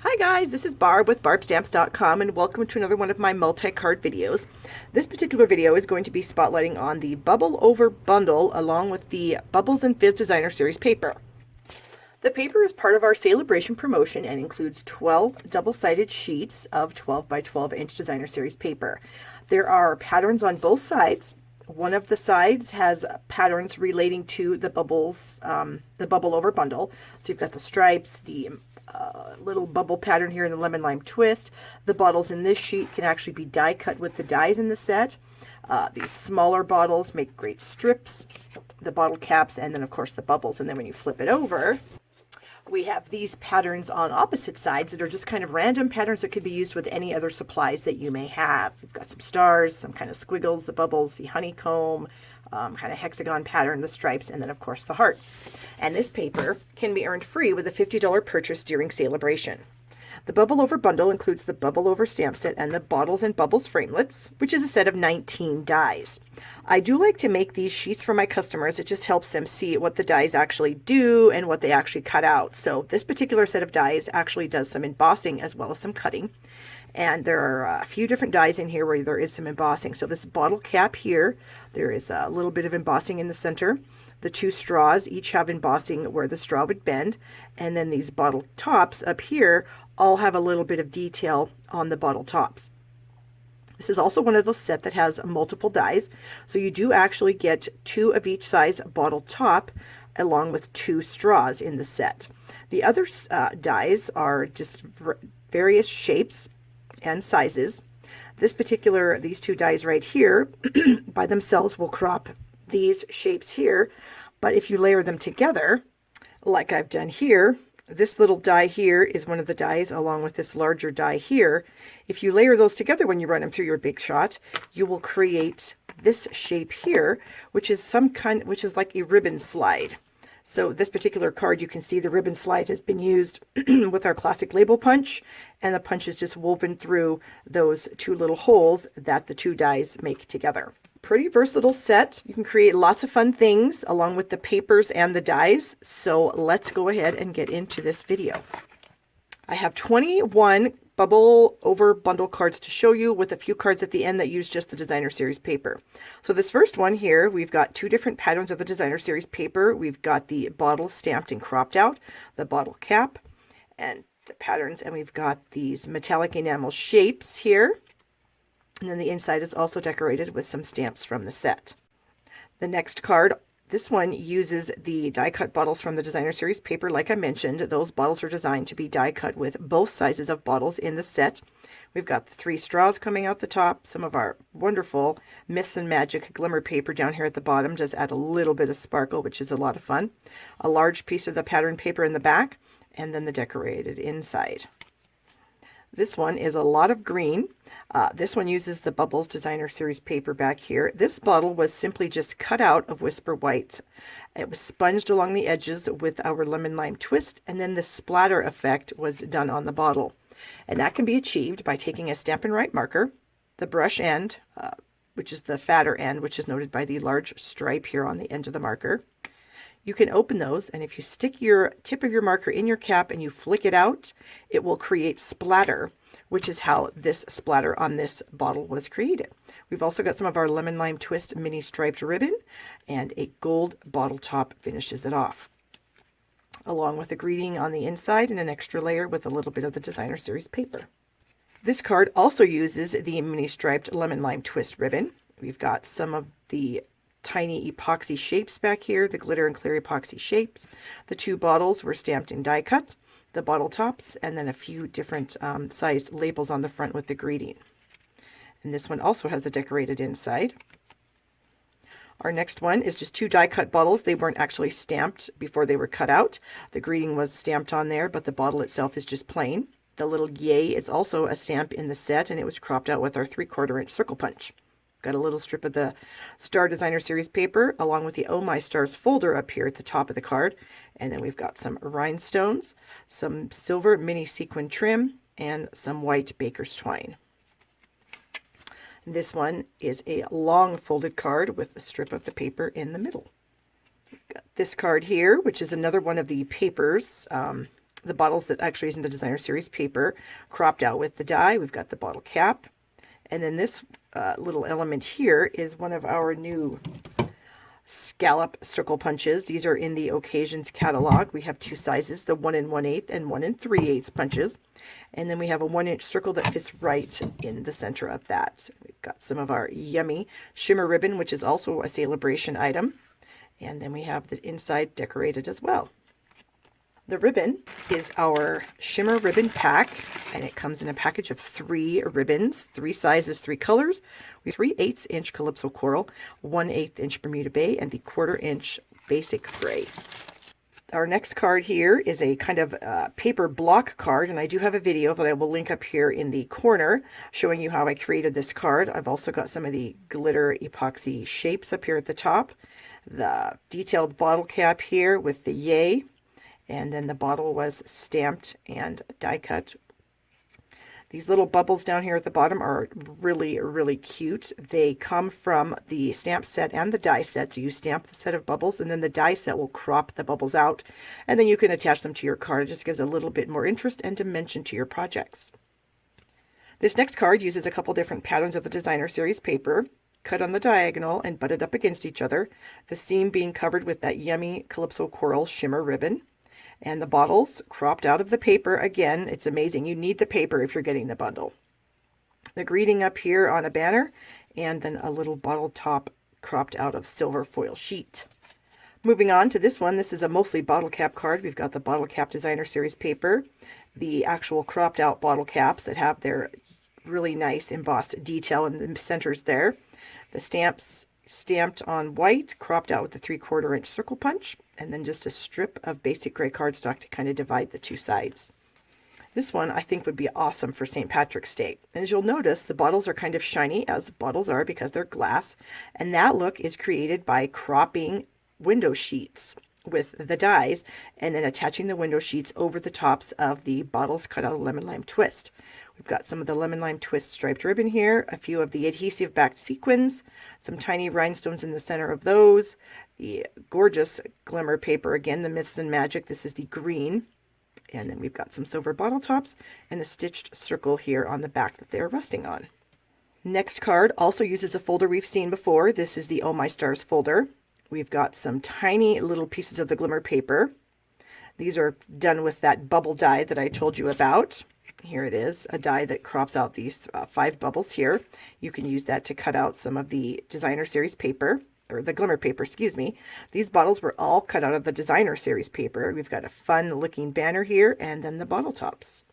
Hi guys, this is Barb with barbstamps.com and welcome to another one of my multi-card videos. This particular video is going to be spotlighting on the Bubble Over bundle along with the Bubbles and Fizz Designer Series paper. The paper is part of our Sale-a-bration promotion and includes 12 double-sided sheets of 12 by 12 inch Designer Series paper. There are patterns on both sides. One of the sides has patterns relating to the bubbles, the Bubble Over bundle. So you've got the stripes, the little bubble pattern here in the lemon lime twist. The bottles in this sheet can actually be die cut with the dies in the set. These smaller bottles make great strips, the bottle caps, and then of course the bubbles. And then when you flip it over, we have these patterns on opposite sides that are just kind of random patterns that could be used with any other supplies that you may have. We've got some stars, some kind of squiggles, the bubbles, the honeycomb, kind of hexagon pattern, the stripes, and then of course the hearts. And this paper can be earned free with a $50 purchase during Sale-a-bration. The Bubble Over bundle includes the Bubble Over stamp set and the Bottles and Bubbles framelits, which is a set of 19 dies. I do like to make these sheets for my customers. It just helps them see what the dies actually do and what they actually cut out. So this particular set of dies actually does some embossing as well as some cutting. And there are a few different dies in here where there is some embossing. So this bottle cap here, there is a little bit of embossing in the center. The two straws each have embossing where the straw would bend. And then these bottle tops up here all have a little bit of detail on the bottle tops. This is also one of those sets that has multiple dies. So you do actually get two of each size bottle top along with two straws in the set. The other dies are just various shapes and sizes. These two dies right here by themselves will crop these shapes here, but if you layer them together, like I've done here, this little die here is one of the dies along with this larger die here. If you layer those together when you run them through your Big Shot, you will create this shape here, which is like a ribbon slide. So this particular card, you can see the ribbon slide has been used with our classic label punch, and the punch is just woven through those two little holes that the two dies make together. Pretty versatile set. You can create lots of fun things along with the papers and the dies. So let's go ahead and get into this video. I have 21 Bubble Over bundle cards to show you, with a few cards at the end that use just the Designer Series paper. So this first one here, we've got two different patterns of the Designer Series paper. We've got the bottle stamped and cropped out, the bottle cap, and the patterns, and we've got these metallic enamel shapes here. And then the inside is also decorated with some stamps from the set. The next card, this one uses the die cut bottles from the Designer Series paper. Like I mentioned, those bottles are designed to be die cut with both sizes of bottles in the set. We've got the three straws coming out the top. Some of our wonderful Myths and Magic glimmer paper down here at the bottom does add a little bit of sparkle, which is a lot of fun. A large piece of the pattern paper in the back, and then the decorated inside. This one is a lot of green. This one uses the Bubbles Designer Series paper back here. This bottle was simply just cut out of Whisper White. It was sponged along the edges with our lemon lime twist, and then the splatter effect was done on the bottle. And that can be achieved by taking a Stampin' Write marker, the brush end, which is the fatter end, which is noted by the large stripe here on the end of the marker. You can open those, and if you stick your tip of your marker in your cap and you flick it out, it will create splatter, which is how this splatter on this bottle was created. We've also got some of our lemon lime twist mini striped ribbon, and a gold bottle top finishes it off, along with a greeting on the inside and an extra layer with a little bit of the Designer Series paper. This card also uses the mini striped lemon lime twist ribbon. We've got some of the tiny epoxy shapes back here, the glitter and clear epoxy shapes. The two bottles were stamped in die cut, the bottle tops, and then a few different sized labels on the front with the greeting. And this one also has a decorated inside. Our next one is just two die cut bottles. They weren't actually stamped before they were cut out. The greeting was stamped on there, but the bottle itself is just plain. The little yay is also a stamp in the set, and it was cropped out with our 3/4 inch circle punch. Got a little strip of the Star Designer Series paper along with the Oh My Stars folder up here at the top of the card. And then we've got some rhinestones, some silver mini sequin trim, and some white baker's twine. This one is a long folded card with a strip of the paper in the middle. We've got this card here, which is another one of the papers the bottles that actually is in the designer series paper, cropped out with the die. We've got the bottle cap. And then this little element here is one of our new scallop circle punches. These are in the Occasions catalog. We have two sizes, the 1 1/8 and 1 3/8 punches. And then we have a 1-inch circle that fits right in the center of that. We've got some of our yummy shimmer ribbon, which is also a Sale-a-bration item. And then we have the inside decorated as well. The ribbon is our shimmer ribbon pack, and it comes in a package of 3 ribbons, 3 sizes, 3 colors. We have 3/8 inch Calypso Coral, 1/8 inch Bermuda Bay, and the 1/4 inch Basic Gray. Our next card here is a kind of paper block card, and I do have a video that I will link up here in the corner showing you how I created this card. I've also got some of the glitter epoxy shapes up here at the top, the detailed bottle cap here with the yay. And then the bottle was stamped and die cut. These little bubbles down here at the bottom are really, really cute. They come from the stamp set and the die set. So you stamp the set of bubbles, and then the die set will crop the bubbles out. And then you can attach them to your card. It just gives a little bit more interest and dimension to your projects. This next card uses a couple different patterns of the designer series paper, cut on the diagonal and butted up against each other. The seam being covered with that yummy Calypso Coral shimmer ribbon. And the bottles cropped out of the paper. Again, it's amazing. You need the paper if you're getting the bundle. The greeting up here on a banner, and then a little bottle top cropped out of silver foil sheet. Moving on to this one, this is a mostly bottle cap card. We've got the bottle cap designer series paper, the actual cropped out bottle caps that have their really nice embossed detail in the centers there. The stamps stamped on white, cropped out with the 3/4 inch circle punch, and then just a strip of basic gray cardstock to kind of divide the two sides. This one I think would be awesome for St. Patrick's Day. And as you'll notice, the bottles are kind of shiny, as bottles are because they're glass, and that look is created by cropping window sheets with the dies and then attaching the window sheets over the tops of the bottles cut out of lemon lime twist. We've got some of the lemon lime twist striped ribbon here, a few of the adhesive backed sequins, some tiny rhinestones in the center of those, the gorgeous glimmer paper, again, the Myths and Magic. This is the green. And then we've got some silver bottle tops and a stitched circle here on the back that they're resting on. Next card also uses a folder we've seen before. This is the Oh My Stars folder. We've got some tiny little pieces of the glimmer paper. These are done with that bubble die that I told you about. Here it is, a die that crops out these 5 bubbles here. You can use that to cut out some of the designer series paper, or the glimmer paper, excuse me. These bottles were all cut out of the designer series paper. We've got a fun looking banner here, and then the bottle tops.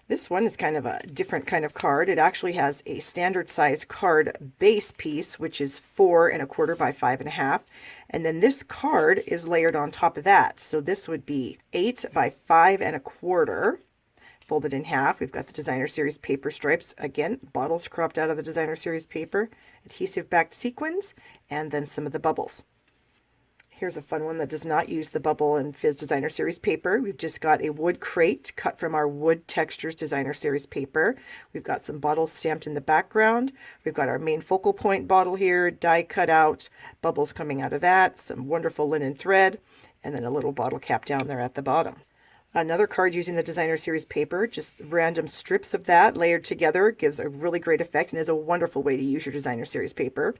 This one is kind of a different kind of card. It actually has a standard size card base piece, which is 4 1/4 by 5 1/2. And then this card is layered on top of that. So this would be 8 by 5 1/4. Folded in half. We've got the designer series paper stripes, again, bottles cropped out of the designer series paper, adhesive backed sequins, and then some of the bubbles. Here's a fun one that does not use the bubble and Fizz designer series paper. We've just got a wood crate cut from our Wood Textures designer series paper. We've got some bottles stamped in the background. We've got our main focal point bottle here, die cut out, bubbles coming out of that, some wonderful linen thread, and then a little bottle cap down there at the bottom. Another card using the designer series paper, just random strips of that layered together, gives a really great effect and is a wonderful way to use your designer series paper.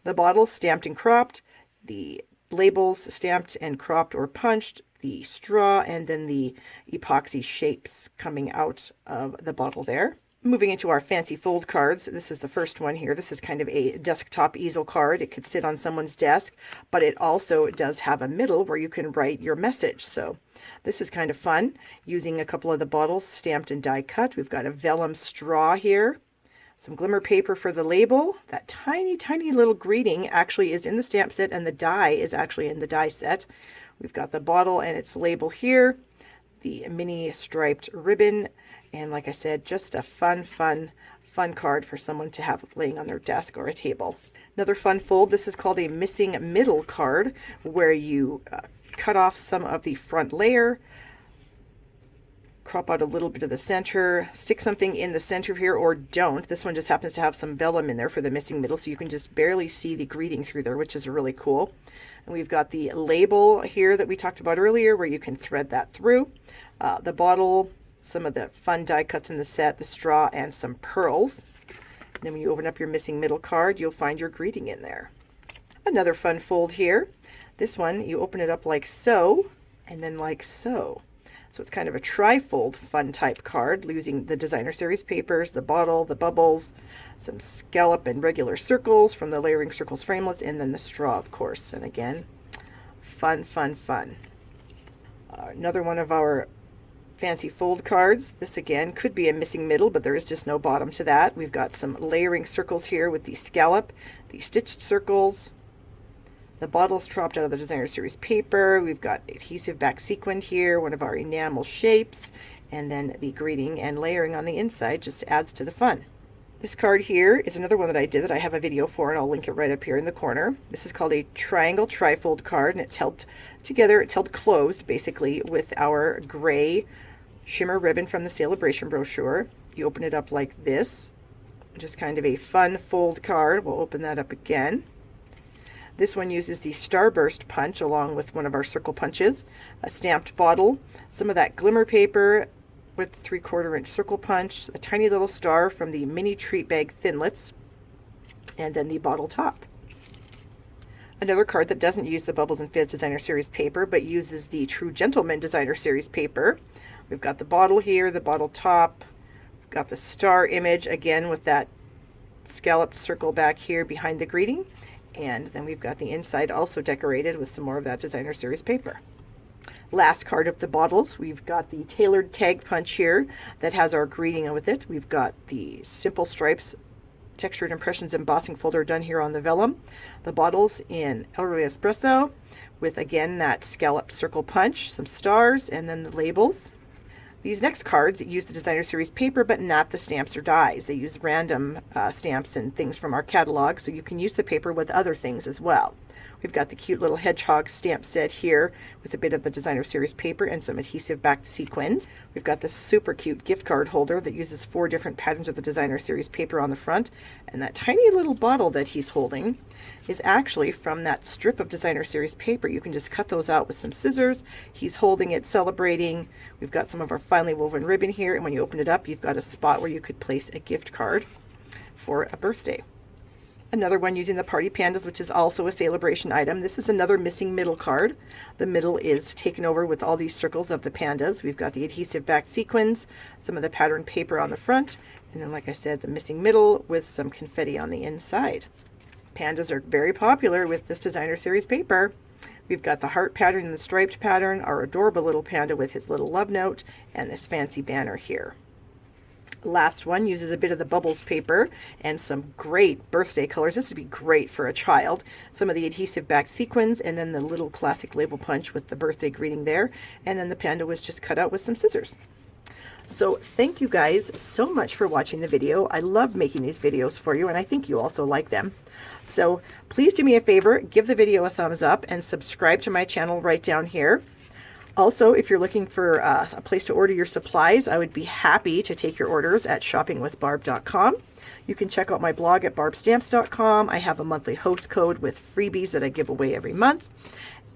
The bottles stamped and cropped, the labels stamped and cropped or punched, the straw, and then the epoxy shapes coming out of the bottle there. Moving into our fancy fold cards, this is the first one here. This is kind of a desktop easel card. It could sit on someone's desk, but it also does have a middle where you can write your message. So this is kind of fun, using a couple of the bottles stamped and die cut. We've got a vellum straw here, some glimmer paper for the label. That tiny, tiny little greeting actually is in the stamp set, and the die is actually in the die set. We've got the bottle and its label here, the mini striped ribbon, and like I said, just a fun card for someone to have laying on their desk or a table. Another fun fold, this is called a missing middle card, where you cut off some of the front layer, crop out a little bit of the center, stick something in the center here, or don't. This one just happens to have some vellum in there for the missing middle, so you can just barely see the greeting through there, which is really cool. And we've got the label here that we talked about earlier, where you can thread that through. the bottle, some of the fun die cuts in the set, the straw, and some pearls. And then when you open up your missing middle card, you'll find your greeting in there. Another fun fold here. This one, you open it up like so, and then like so. So it's kind of a trifold fun type card, using the designer series papers, the bottle, the bubbles, some scallop and regular circles from the layering circles framelits, and then the straw, of course. And again, fun, fun, fun. Another one of our fancy fold cards. This again could be a missing middle, but there is just no bottom to that. We've got some layering circles here with the scallop, the stitched circles. The bottle's dropped out of the designer series paper. We've got adhesive back sequined here, one of our enamel shapes, and then the greeting and layering on the inside just adds to the fun. This card here is another one that I did that I have a video for, and I'll link it right up here in the corner. This is called a triangle trifold card, and it's held together, it's held closed basically with our gray shimmer ribbon from the Sale-a-bration brochure. You open it up like this, just kind of a fun fold card. We'll open that up again. This one uses the starburst punch along with one of our circle punches, a stamped bottle, some of that glimmer paper with 3/4 inch circle punch, a tiny little star from the mini treat bag thinlits, and then the bottle top. Another card that doesn't use the Bubbles and Fizz designer series paper but uses the True Gentleman designer series paper. We've got the bottle here, the bottle top, we've got the star image again with that scalloped circle back here behind the greeting. And then we've got the inside also decorated with some more of that designer series paper. Last card of the bottles, we've got the tailored tag punch here that has our greeting with it. We've got the simple stripes textured impressions embossing folder done here on the vellum. The bottles in Ellery Espresso with again that scalloped circle punch, some stars, and then the labels. These next cards use the designer series paper, but not the stamps or dies. They use random stamps and things from our catalog, so you can use the paper with other things as well. We've got the cute little hedgehog stamp set here with a bit of the designer series paper and some adhesive backed sequins. We've got the super cute gift card holder that uses 4 different patterns of the designer series paper on the front. And that tiny little bottle that he's holding is actually from that strip of designer series paper. You can just cut those out with some scissors. He's holding it, celebrating. We've got some of our finely woven ribbon here, and when you open it up, you've got a spot where you could place a gift card for a birthday. Another one using the Party Pandas, which is also a Sale-a-bration item. This is another missing middle card. The middle is taken over with all these circles of the pandas. We've got the adhesive backed sequins, some of the patterned paper on the front, and then, like I said, the missing middle with some confetti on the inside. Pandas are very popular with this designer series paper. We've got the heart pattern and the striped pattern, our adorable little panda with his little love note, and this fancy banner here. Last one uses a bit of the bubbles paper and some great birthday colors. This would be great for a child. Some of the adhesive backed sequins, and then the little classic label punch with the birthday greeting there. And then the panda was just cut out with some scissors. So thank you guys so much for watching the video. I love making these videos for you, and I think you also like them. So please do me a favor, give the video a thumbs up and subscribe to my channel right down here. Also, if you're looking for a place to order your supplies, I would be happy to take your orders at shoppingwithbarb.com. You can check out my blog at barbstamps.com. I have a monthly host code with freebies that I give away every month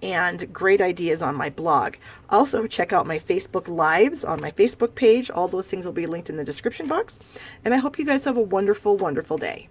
and great ideas on my blog. Also, check out my Facebook Lives on my Facebook page. All those things will be linked in the description box. And I hope you guys have a wonderful, wonderful day.